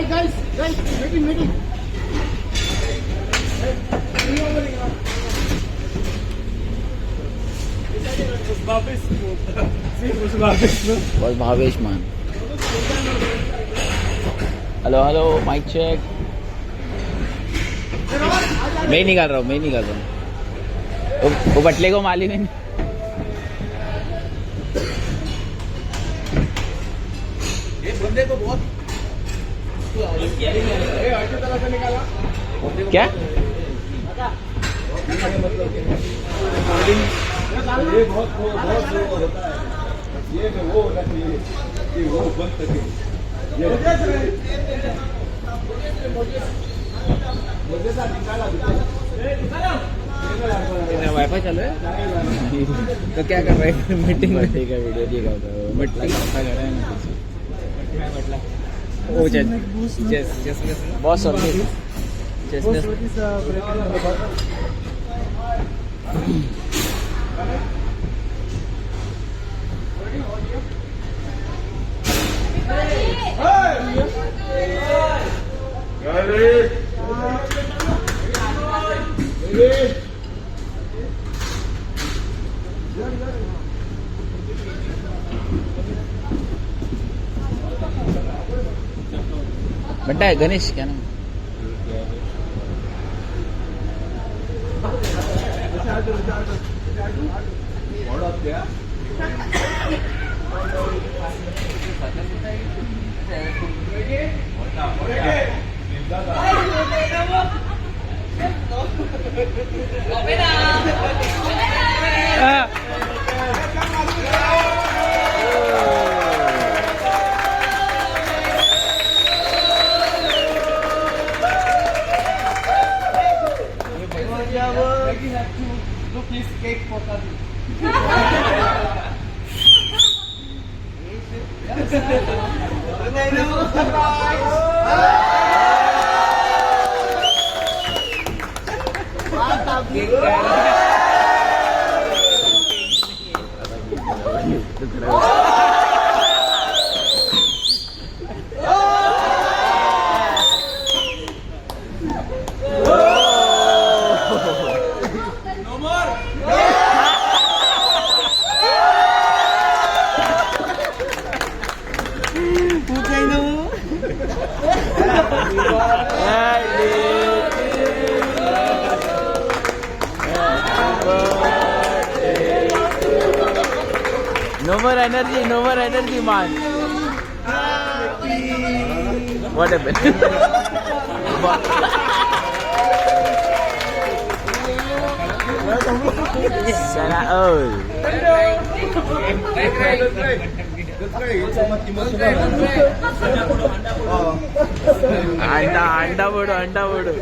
guys, meeting. बस Bhavesh Maan. Hello mic check. मैं निकाल रहा हूँ. वो बटले को माली में. ये बंदे को बहुत क्या? ये बहुत होता है. ये वो होना चाहिए कि वो बन सके. मुझे साथ निकाला वाईफाई चालू है. तो क्या कर रहे हैं? मीटिंग का वीडियो दिखा. बहुत सॉरी. बंटा है गणेश क्या नाम? No more energy, man. What happened? Sana all. अंडा बोडो.